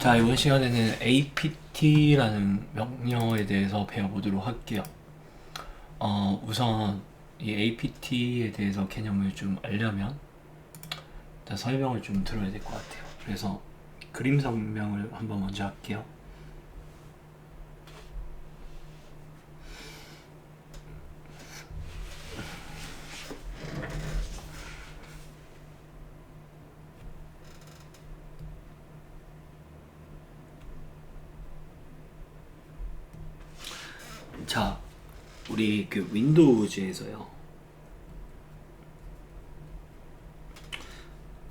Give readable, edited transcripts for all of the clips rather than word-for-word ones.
자, 이번 시간에는 apt라는 명령어에 대해서 배워보도록 할게요. 우선 이 apt에 대해서 개념을 좀 알려면 일단 설명을 좀 들어야 될 것 같아요. 그래서 그림 설명을 한번 먼저 할게요. 자, 우리 그 윈도우즈에서요,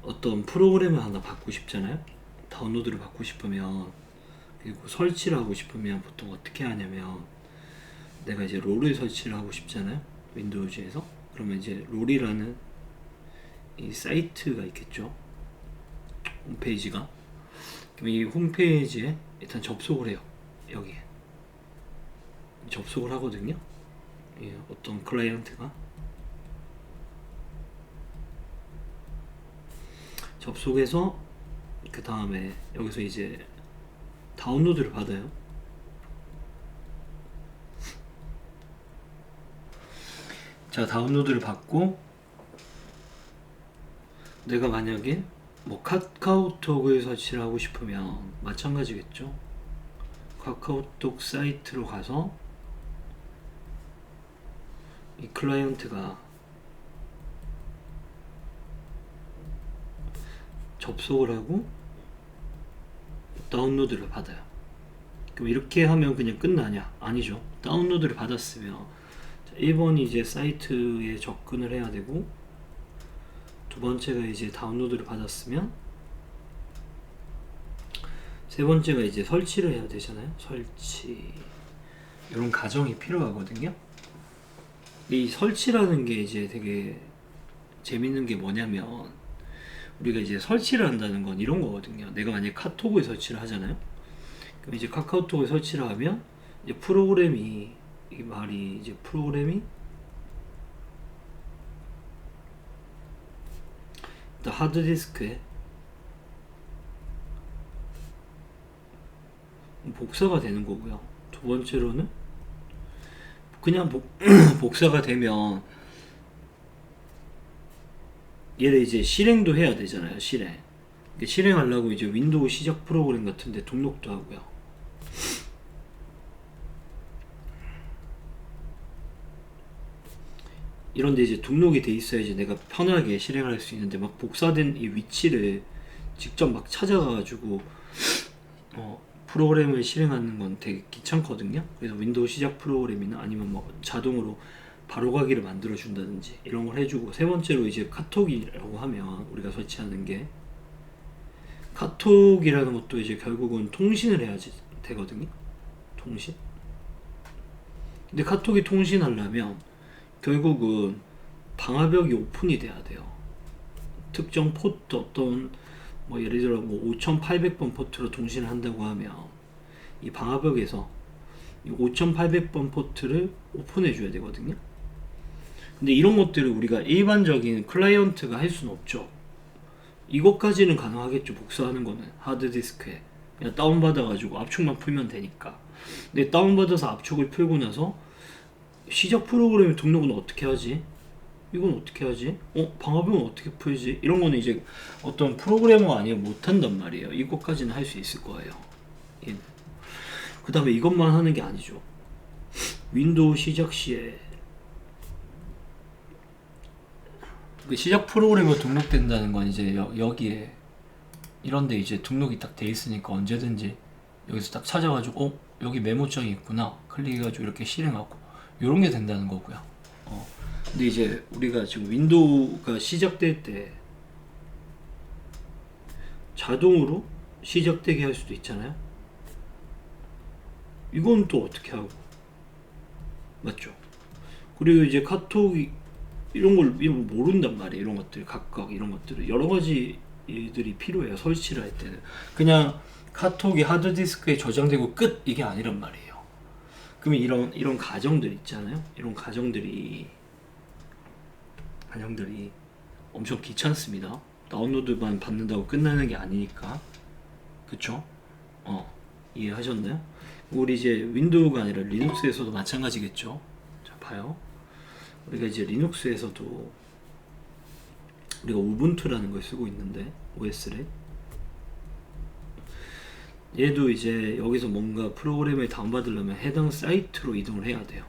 어떤 프로그램을 하나 받고 싶잖아요. 다운로드를 받고 싶으면, 그리고 설치를 하고 싶으면 보통 어떻게 하냐면, 내가 이제 롤을 설치를 하고 싶잖아요, 윈도우즈에서. 그러면 이제 롤이라는 이 사이트가 있겠죠, 홈페이지가. 그럼 이 홈페이지에 일단 접속을 해요. 여기에 접속을 하거든요. 예, 어떤 클라이언트가 접속해서 그 다음에 여기서 이제 다운로드를 받아요. 자, 다운로드를 받고 내가 만약에 뭐 카카오톡을 설치를 하고 싶으면 마찬가지겠죠. 카카오톡 사이트로 가서 이 클라이언트가 접속을 하고 다운로드를 받아요. 그럼 이렇게 하면 그냥 끝나냐? 아니죠. 다운로드를 받았으면 1번이 이제 사이트에 접근을 해야 되고, 두 번째가 이제 다운로드를 받았으면 세 번째가 이제 설치를 해야 되잖아요. 설치, 이런 과정이 필요하거든요. 이 설치라는 게 이제 되게 재밌는 게 뭐냐면, 우리가 이제 설치를 한다는 건 이런 거거든요. 내가 만약에 카톡을 설치를 하잖아요. 그럼 이제 카카오톡을 설치를 하면 이제 프로그램이, 이 말이 이제 프로그램이 일단 하드디스크에 복사가 되는 거고요. 두 번째로는 그냥 복사가 되면 얘를 이제 실행도 해야 되잖아요. 실행하려고 이제 윈도우 시작 프로그램 같은데 등록도 하고요. 이런데 이제 등록이 돼 있어야지 내가 편하게 실행을 할 수 있는데, 막 복사된 이 위치를 직접 막 찾아가가지고 프로그램을 실행하는 건 되게 귀찮거든요. 그래서 윈도우 시작 프로그램이나 아니면 뭐 자동으로 바로가기를 만들어 준다든지 이런 걸 해주고, 세 번째로 이제 카톡이라고 하면 우리가 설치하는 게, 카톡이라는 것도 이제 결국은 통신을 해야지 되거든요. 통신. 근데 카톡이 통신하려면 결국은 방화벽이 오픈이 돼야 돼요. 특정 포트, 어떤 뭐 예를 들어 뭐 5800번 포트로 통신을 한다고 하면 이 방화벽에서 이 5800번 포트를 오픈해 줘야 되거든요. 근데 이런 것들을 우리가 일반적인 클라이언트가 할 수는 없죠. 이것까지는 가능하겠죠. 복사하는 거는 하드디스크에 그냥 다운받아가지고 압축만 풀면 되니까. 근데 다운받아서 압축을 풀고 나서 시작 프로그램 등록은 어떻게 하지? 이건 어떻게 하지? 방화벽은 어떻게 풀지? 이런 거는 이제 어떤 프로그래머 아니면 못한단 말이에요. 이것까지는 할 수 있을 거예요. 예. 그 다음에 이것만 하는 게 아니죠. 윈도우 시작 시에 그 시작 프로그램으로 등록된다는 건 이제 여기에 이런데 이제 등록이 딱 돼 있으니까 언제든지 여기서 딱 찾아가지고 여기 메모장이 있구나 클릭해가지고 이렇게 실행하고 이런 게 된다는 거고요. 근데 이제 우리가 지금 윈도우가 시작될 때 자동으로 시작되게 할 수도 있잖아요. 이건 또 어떻게 하고, 맞죠? 그리고 이제 카톡이 이런 걸 모른단 말이에요. 이런 것들 각각 이런 것들을 여러 가지 일들이 필요해요. 설치를 할 때는 그냥 카톡이 하드디스크에 저장되고 끝, 이게 아니란 말이에요. 그러면 이런 가정들 있잖아요. 이런 가정들이 엄청 귀찮습니다. 다운로드만 받는다고 끝나는 게 아니니까. 그쵸? 이해하셨나요? 우리 이제 윈도우가 아니라 리눅스에서도 마찬가지겠죠. 자, 봐요. 우리가 이제 리눅스에서도 우리가 우분투라는 걸 쓰고 있는데, OS를 얘도 이제 여기서 뭔가 프로그램을 다운받으려면 해당 사이트로 이동을 해야 돼요.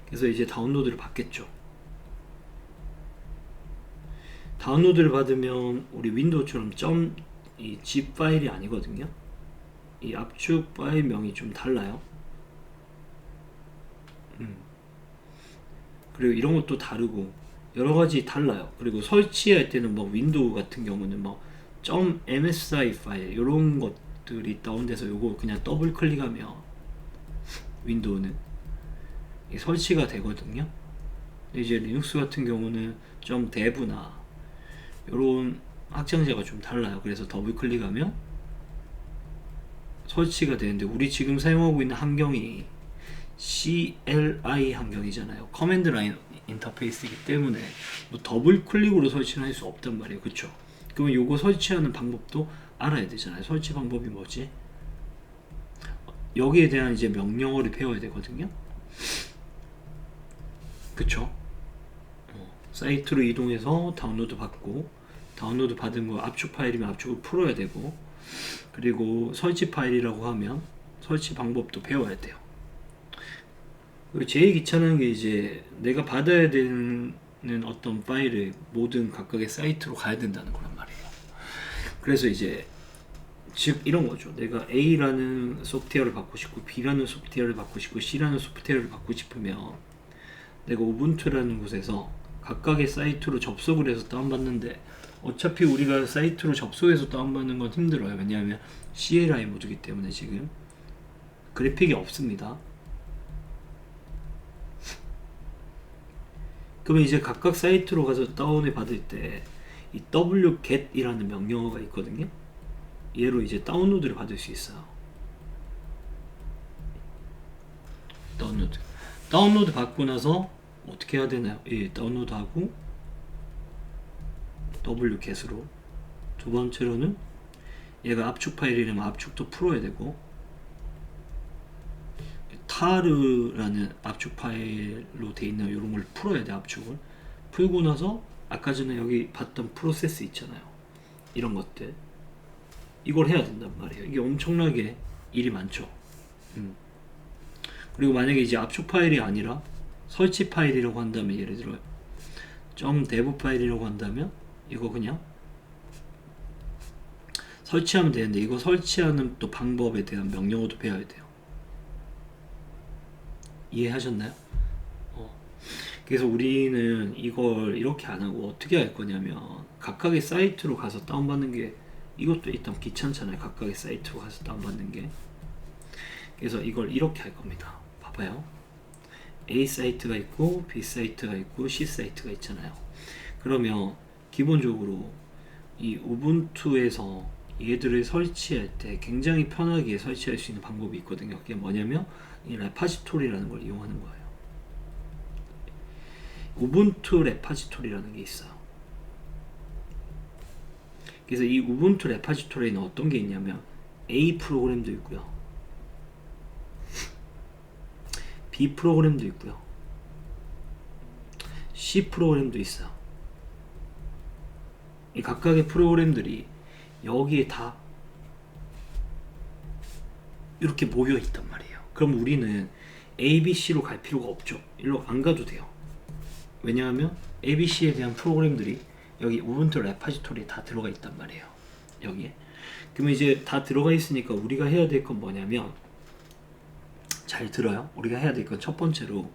그래서 이제 다운로드를 받겠죠. 다운로드를 받으면 우리 윈도우처럼 이 zip 파일이 아니거든요. 이 압축 파일명이 좀 달라요. 그리고 이런 것도 다르고 여러 가지 달라요. 그리고 설치할 때는 뭐 윈도우 같은 경우는 뭐 .msi 파일 이런 것들이 다운돼서 요거 그냥 더블 클릭하면 윈도우는 설치가 되거든요. 이제 리눅스 같은 경우는 .dev나 이런 확장자가 좀 달라요. 그래서 더블 클릭하면 설치가 되는데 우리 지금 사용하고 있는 환경이 CLI 환경이잖아요. 커맨드 라인 인터페이스이기 때문에 뭐 더블 클릭으로 설치를 할 수 없단 말이에요. 그쵸? 그러면 요거 설치하는 방법도 알아야 되잖아요. 설치 방법이 뭐지? 여기에 대한 이제 명령어를 배워야 되거든요. 그쵸? 사이트로 이동해서 다운로드 받고, 다운로드 받은 거 압축 파일이면 압축을 풀어야 되고, 그리고 설치 파일이라고 하면 설치 방법도 배워야 돼요. 제일 귀찮은 게 이제 내가 받아야 되는 어떤 파일을 모든 각각의 사이트로 가야 된다는 거란 말이에요. 그래서 이제 즉 이런 거죠. 내가 A라는 소프트웨어를 받고 싶고 B라는 소프트웨어를 받고 싶고 C라는 소프트웨어를 받고 싶으면 내가 우분투라는 곳에서 각각의 사이트로 접속을 해서 다운받는데 어차피 우리가 사이트로 접속해서 다운받는 건 힘들어요. 왜냐하면 CLI 모드이기 때문에 지금 그래픽이 없습니다. 그러면 이제 각각 사이트로 가서 다운을 받을 때 이 wget이라는 명령어가 있거든요. 얘로 이제 다운로드를 받을 수 있어요. 다운로드 받고 나서 어떻게 해야 되나요? 예, 다운로드하고 wget으로 두 번째로는 얘가 압축 파일이라면 압축도 풀어야 되고 타르라는 압축 파일로 돼 있는 이런 걸 풀어야 돼. 압축을 풀고 나서 아까 전에 여기 봤던 프로세스 있잖아요. 이런 것들 이걸 해야 된단 말이에요. 이게 엄청나게 일이 많죠. 그리고 만약에 이제 압축 파일이 아니라 설치 파일이라고 한다면, 예를 들어 .dev 파일이라고 한다면 이거 그냥 설치하면 되는데, 이거 설치하는 또 방법에 대한 명령어도 배워야 돼요. 이해하셨나요? 그래서 우리는 이걸 이렇게 안 하고 어떻게 할 거냐면 각각의 사이트로 가서 다운받는 게, 이것도 일단 귀찮잖아요. 각각의 사이트로 가서 다운받는 게. 그래서 이걸 이렇게 할 겁니다. 봐봐요. A 사이트가 있고 B 사이트가 있고 C 사이트가 있잖아요. 그러면 기본적으로 이 우분투에서 얘들을 설치할 때 굉장히 편하게 설치할 수 있는 방법이 있거든요. 그게 뭐냐면 이 레파지토리라는 걸 이용하는 거예요. 우분투 레파지토리라는 게 있어요. 그래서 이 우분투 레파지토리에는 어떤 게 있냐면 A 프로그램도 있고요, B 프로그램도 있고요, C 프로그램도 있어요. 이 각각의 프로그램들이 여기에 다 이렇게 모여 있단 말이에요. 그럼 우리는 A, B, C로 갈 필요가 없죠. 일로 안 가도 돼요. 왜냐하면 A, B, C에 대한 프로그램들이 여기 우분투 레파지토리에 다 들어가 있단 말이에요. 여기에. 그러면 이제 다 들어가 있으니까 우리가 해야 될 건 뭐냐면, 잘 들어요. 우리가 해야 될 건 첫 번째로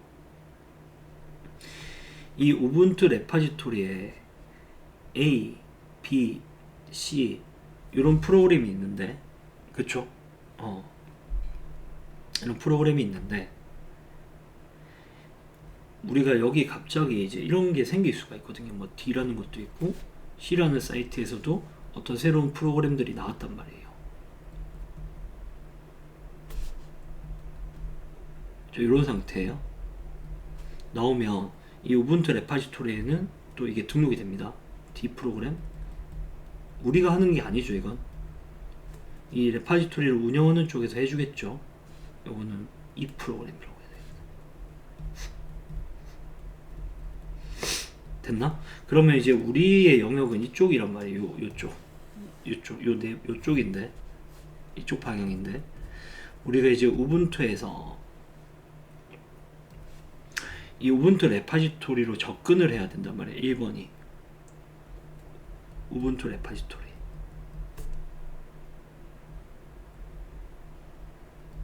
이 우분투 레파지토리에 A, B, C 이런 프로그램이 있는데, 그쵸? 이런 프로그램이 있는데 우리가 여기 갑자기 이제 이런 게 생길 수가 있거든요. 뭐 D라는 것도 있고 C라는 사이트에서도 어떤 새로운 프로그램들이 나왔단 말이에요. 저 이런 상태예요. 나오면 이 우분투 레파지토리에는 또 이게 등록이 됩니다. D 프로그램. 우리가 하는 게 아니죠, 이건. 이 레파지토리를 운영하는 쪽에서 해주겠죠. 요거는 이 프로그램이라고 해야 되겠다. 됐나? 그러면 이제 우리의 영역은 이쪽이란 말이에요. 요쪽인데, 이쪽 방향인데, 우리가 이제 우분투에서 이 우분투 레파지토리로 접근을 해야 된단 말이에요. 1번이 우분투 레파지토리.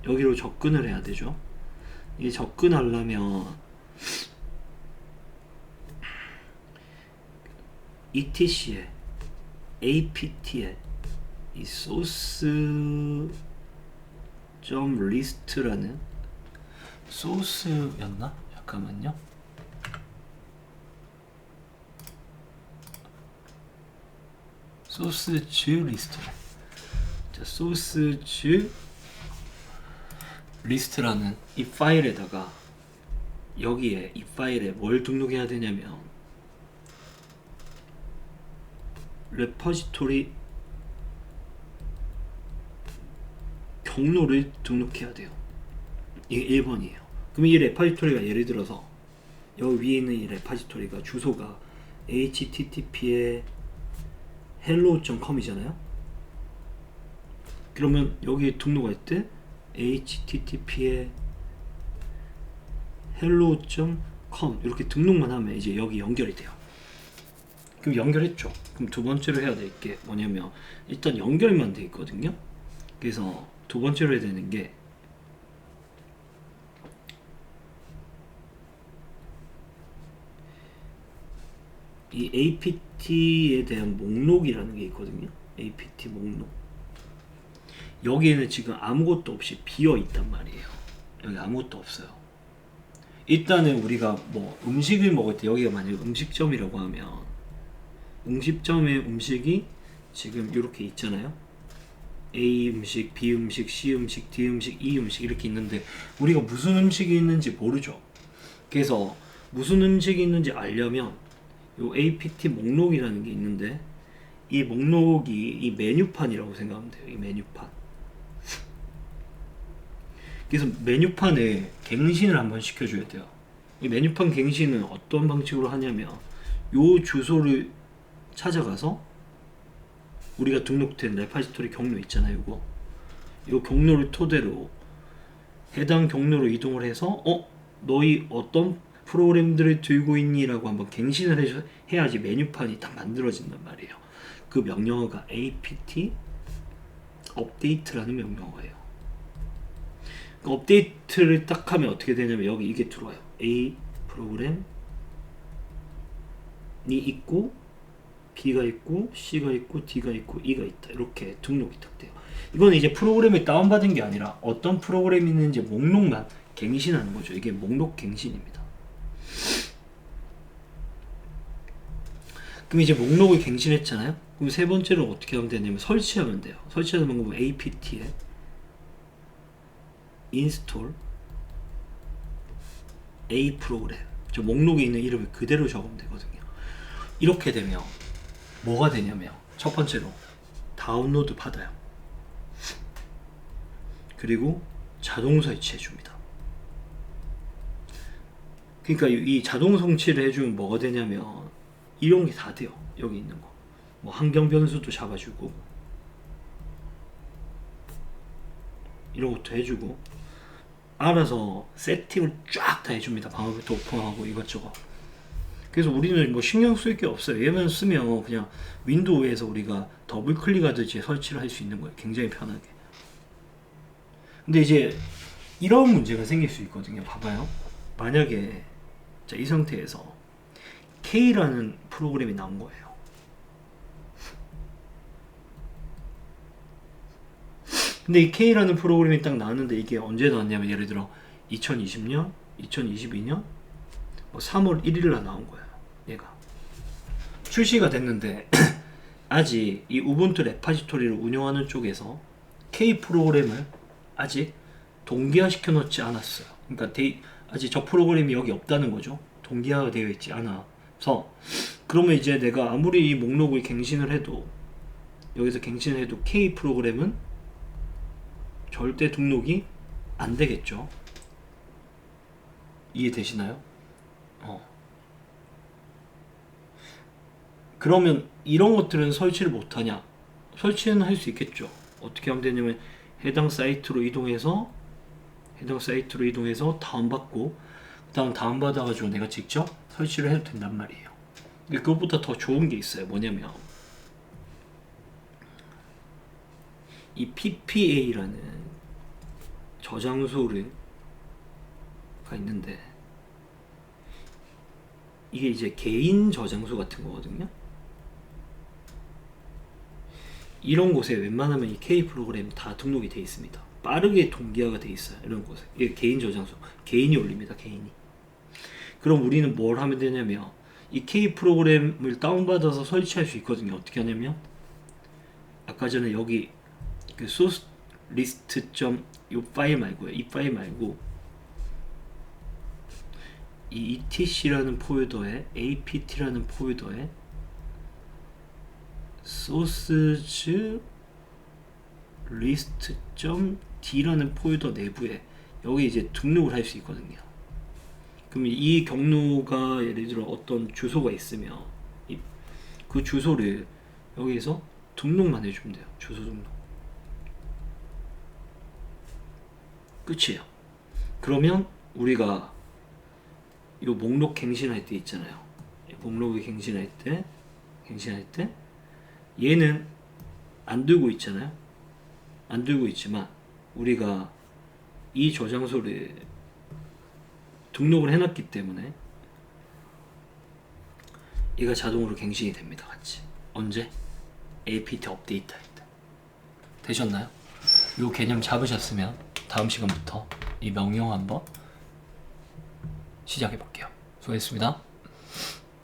여기로 접근을 해야 되죠. 이게 접근하려면 etc에 apt에 이 source.list라는 소스였나? 잠깐만요. 소스즈 리스트. 자, 소스즈 리스트라는 이 파일에다가 여기에 이 파일에 뭘 등록해야 되냐면 레퍼지토리 경로를 등록해야 돼요. 이게 1번이에요. 그럼 이 레퍼지토리가 예를 들어서 여기 위에 있는 이 레퍼지토리가 주소가 http에 hello.com이잖아요. 그러면 여기 등록할 때 http에 hello.com 이렇게 등록만 하면 이제 여기 연결이 돼요. 그럼 연결했죠. 그럼 두 번째로 해야 될 게 뭐냐면 일단 연결만 돼 있거든요. 그래서 두 번째로 해야 되는 게 이 apt에 대한 목록이라는 게 있거든요. apt 목록. 여기에는 지금 아무것도 없이 비어 있단 말이에요. 여기 아무것도 없어요. 일단은 우리가 뭐 음식을 먹을 때 여기가 만약에 음식점이라고 하면 음식점의 음식이 지금 이렇게 있잖아요. A 음식, B 음식, C 음식, D 음식, E 음식 이렇게 있는데 우리가 무슨 음식이 있는지 모르죠. 그래서 무슨 음식이 있는지 알려면 요 apt 목록이라는 게 있는데 이 목록이 이 메뉴판이라고 생각하면 돼요. 이 메뉴판. 그래서 메뉴판에 갱신을 한번 시켜줘야 돼요. 이 메뉴판 갱신은 어떤 방식으로 하냐면 요 주소를 찾아가서 우리가 등록된 레파지토리 경로 있잖아요. 요 경로를 토대로 해당 경로로 이동을 해서 너희 어떤 프로그램들을 들고 있니? 라고 한번 갱신을 해야지 메뉴판이 딱 만들어진단 말이에요. 그 명령어가 apt update라는 명령어예요. 그 업데이트를 딱 하면 어떻게 되냐면 여기 이게 들어와요. A 프로그램이 있고 B가 있고 C가 있고 D가 있고 E가 있다. 이렇게 등록이 딱 돼요. 이건 이제 프로그램을 다운받은 게 아니라 어떤 프로그램이 있는지 목록만 갱신하는 거죠. 이게 목록 갱신입니다. 그럼 이제 목록을 갱신했잖아요. 그럼 세 번째로 어떻게 하면 되냐면 설치하면 돼요. 설치하는 방법은 apt에 install a 프로그램, 저 목록에 있는 이름을 그대로 적으면 되거든요. 이렇게 되면 뭐가 되냐면 첫 번째로 다운로드 받아요. 그리고 자동 설치해 줍니다. 그러니까 이 자동 성취를 해주면 뭐가 되냐면 이런 게 다 돼요. 여기 있는 거. 뭐 환경 변수도 잡아주고 이런 것도 해주고 알아서 세팅을 쫙 다 해줍니다. 방어벽도 오픈하고 이것저것. 그래서 우리는 뭐 신경 쓸 게 없어요. 얘만 쓰면 그냥 윈도우에서 우리가 더블 클릭하듯이 설치를 할 수 있는 거예요. 굉장히 편하게. 근데 이제 이런 문제가 생길 수 있거든요. 봐봐요. 만약에 자, 이 상태에서 K라는 프로그램이 나온 거예요. 근데 이 K라는 프로그램이 딱 나왔는데 이게 언제 나왔냐면 예를 들어 2020년, 2022년 뭐 3월 1일날 나온 거예요. 얘가 출시가 됐는데 아직 이 우분투 레파지토리를 운영하는 쪽에서 K 프로그램을 아직 동기화 시켜 놓지 않았어요. 그러니까 아직 저 프로그램이 여기 없다는 거죠. 동기화가 되어 있지 않아서. 그러면 이제 내가 아무리 이 목록을 갱신을 해도 여기서 갱신을 해도 K 프로그램은 절대 등록이 안 되겠죠. 이해되시나요? 그러면 이런 것들은 설치를 못하냐? 설치는 할 수 있겠죠. 어떻게 하면 되냐면 해당 사이트로 이동해서 다운받고, 그 다음 다운받아가지고 내가 직접 설치를 해도 된단 말이에요. 근데 그것보다 더 좋은 게 있어요. 뭐냐면 이 PPA라는 저장소가 있는데, 이게 이제 개인 저장소 같은 거거든요. 이런 곳에 웬만하면 이 K 프로그램 다 등록이 돼 있습니다. 빠르게 동기화가 돼 있어요. 이런 곳에. 이게 개인 저장소, 개인이 올립니다. 개인이. 그럼 우리는 뭘 하면 되냐면 이 K 프로그램을 다운받아서 설치할 수 있거든요. 어떻게 하냐면 아까 전에 여기 그 소스 리스트 이 파일 말고요. 이 파일 말고 이 etc라는 폴더에 apt라는 폴더에 소스즈 리스트.d라는 폴더 내부에 여기 이제 등록을 할 수 있거든요. 그럼 이 경로가 예를 들어 어떤 주소가 있으면 그 주소를 여기에서 등록만 해주면 돼요. 주소 등록. 끝이에요. 그러면 우리가 이 목록 갱신할 때 있잖아요. 목록을 갱신할 때 얘는 안 들고 있잖아요. 안 들고 있지만 우리가 이 저장소를 등록을 해놨기 때문에 얘가 자동으로 갱신이 됩니다. 같이. 언제? apt 업데이트 할 때. 되셨나요? 이 개념 잡으셨으면 다음 시간부터 이 명령 한번 시작해 볼게요. 수고했습니다.